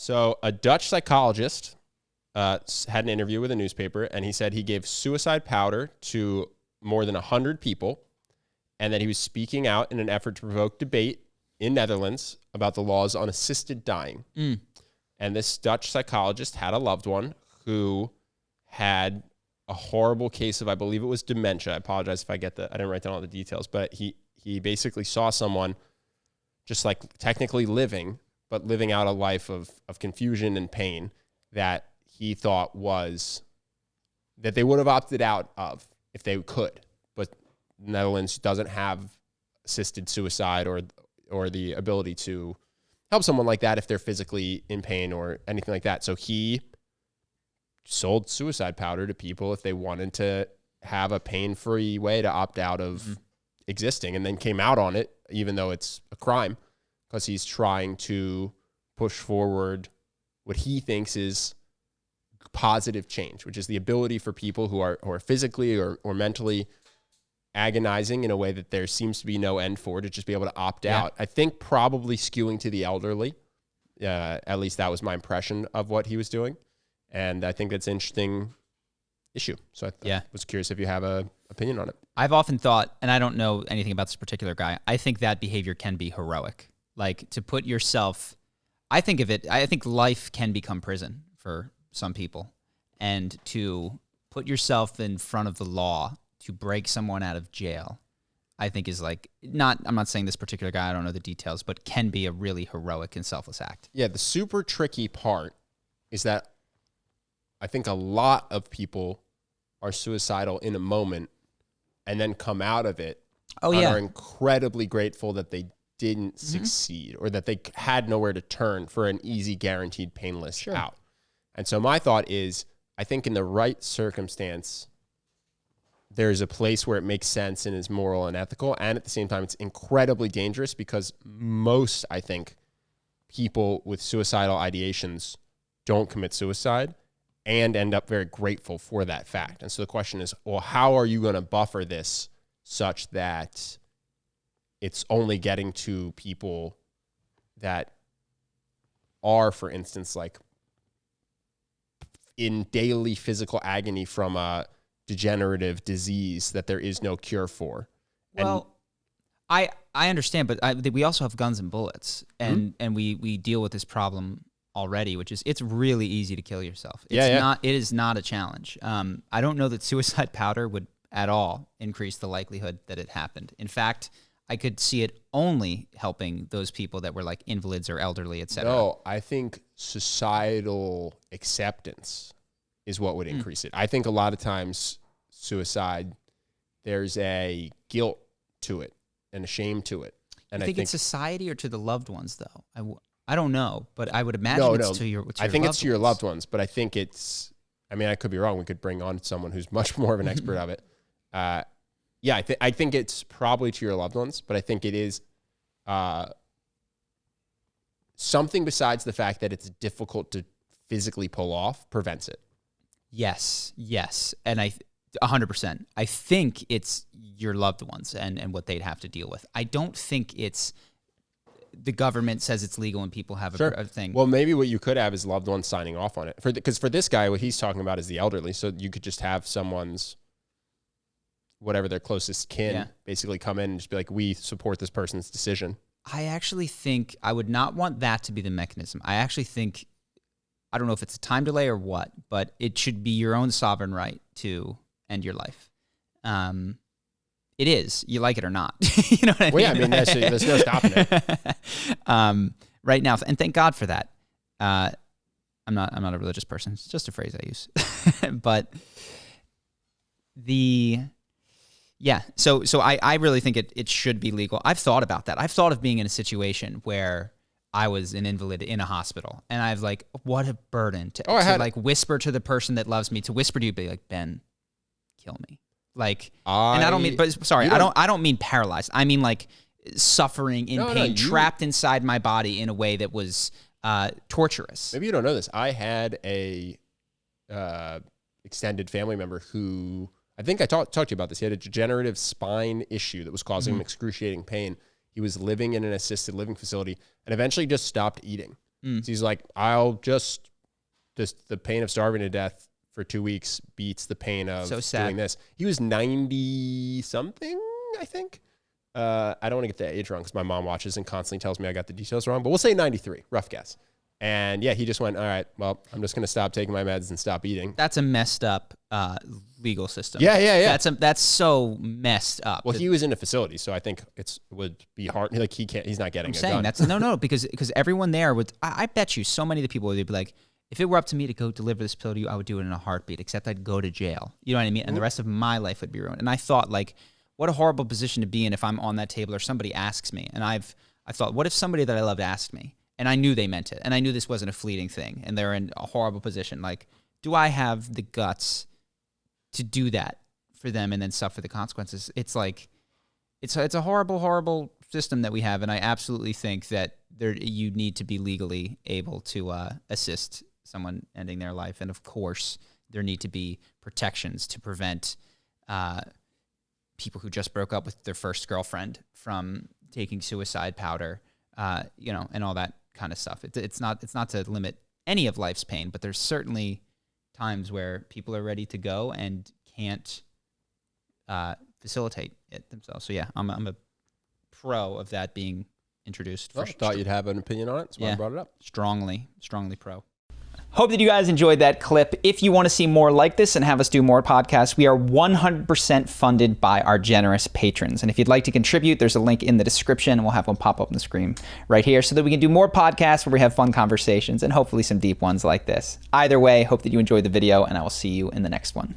So a Dutch psychologist had an interview with a newspaper, and he said he gave suicide powder to more than 100 people, and that he was speaking out in an effort to provoke debate in Netherlands about the laws on assisted dying. And this Dutch psychologist had a loved one who had a horrible case of, I believe it was dementia. I apologize if I didn't write down all the details, but he basically saw someone just like technically living, but living out a life of confusion and pain that he thought that they would have opted out of if they could. But Netherlands doesn't have assisted suicide or the ability to help someone like that if they're physically in pain or anything like that. So he sold suicide powder to people if they wanted to have a pain-free way to opt out of existing, and then came out on it, even though it's a crime, because he's trying to push forward what he thinks is positive change, which is the ability for people who are physically or mentally agonizing in a way that there seems to be no end for, to just be able to opt out. I think probably skewing to the elderly. At least that was my impression of what he was doing. And I think that's an interesting issue. So I was curious if you have an opinion on it. I've often thought, and I don't know anything about this particular guy, I think that behavior can be heroic. Like, to put yourself, I think life can become prison for some people. And to put yourself in front of the law to break someone out of jail, I think is I'm not saying this particular guy, I don't know the details, but can be a really heroic and selfless act. Yeah, the super tricky part is that I think a lot of people are suicidal in a moment and then come out of it and are incredibly grateful that they didn't succeed, or that they had nowhere to turn for an easy, guaranteed, painless out. And so my thought is, I think in the right circumstance, there's a place where it makes sense and is moral and ethical, and at the same time, it's incredibly dangerous, because most, I think, people with suicidal ideations don't commit suicide and end up very grateful for that fact. And so the question is, well, how are you going to buffer this such that it's only getting to people that are, for instance, like in daily physical agony from a degenerative disease that there is no cure for? Well, I understand, but we also have guns and bullets, and we deal with this problem already, which is, it's really easy to kill yourself. It is not a challenge. I don't know that suicide powder would at all increase the likelihood that it happened. In fact, I could see it only helping those people that were like invalids or elderly, et cetera. No, I think societal acceptance is what would increase it. I think a lot of times suicide, there's a guilt to it and a shame to it. And I think it's society or to the loved ones, though. I don't know, but I would imagine it's to your I think it's to your loved ones, but I think it's, I could be wrong. We could bring on someone who's much more of an expert of it. I think it's probably to your loved ones, but I think it is something besides the fact that it's difficult to physically pull off prevents it. Yes. And 100%. I think it's your loved ones and what they'd have to deal with. I don't think it's the government says it's legal and people have a thing. Well, maybe what you could have is loved ones signing off on it. Because for this guy, what he's talking about is the elderly. So you could just have someone's, whatever their closest kin, basically come in and just be like, we support this person's decision. I actually think I would not want that to be the mechanism. I actually think, I don't know if it's a time delay or what, but it should be your own sovereign right to end your life. It is, you like it or not. You know what I mean? There's no stopping it. Right now, and thank God for that. I'm not a religious person. It's just a phrase I use. But so I really think it should be legal. I've thought about that. I've thought of being in a situation where I was an invalid in a hospital, and I've like, what a burden to whisper to the person that loves me, to whisper to you, be like, Ben, kill me. Like, and I don't mean, but sorry, I don't mean paralyzed. I mean like suffering in pain, trapped inside my body in a way that was torturous. Maybe you don't know this. I had a extended family member who, I think I talked to you about this. He had a degenerative spine issue that was causing him excruciating pain. He was living in an assisted living facility and eventually just stopped eating. So he's like, the pain of starving to death for 2 weeks beats the pain of doing this. He was 90 something, I think. I don't want to get the age wrong because my mom watches and constantly tells me I got the details wrong, but we'll say 93, rough guess. And yeah, he just went, all right, well, I'm just going to stop taking my meds and stop eating. That's a messed up legal system. Yeah. That's so messed up. Well, he was in a facility, so I think it would be hard. Like he's not getting gun. That's no, because everyone there would, I bet you so many of the people would be like, if it were up to me to go deliver this pill to you, I would do it in a heartbeat, except I'd go to jail. You know what I mean? And the rest of my life would be ruined. And I thought, like, what a horrible position to be in if I'm on that table or somebody asks me. And I thought, what if somebody that I loved asked me? And I knew they meant it. And I knew this wasn't a fleeting thing. And they're in a horrible position. Like, do I have the guts to do that for them and then suffer the consequences? It's like, it's a horrible, horrible system that we have. And I absolutely think that you need to be legally able to assist someone ending their life. And of course, there need to be protections to prevent people who just broke up with their first girlfriend from taking suicide powder, and all that kind of stuff. It's not to limit any of life's pain, but there's certainly times where people are ready to go and can't facilitate it themselves. So yeah, I'm a pro of that being introduced. I thought you'd have an opinion on it, so I brought it up. Strongly pro. Hope that you guys enjoyed that clip. If you want to see more like this and have us do more podcasts, we are 100% funded by our generous patrons. And if you'd like to contribute, there's a link in the description, and we'll have one pop up on the screen right here so that we can do more podcasts where we have fun conversations and hopefully some deep ones like this. Either way, hope that you enjoyed the video, and I will see you in the next one.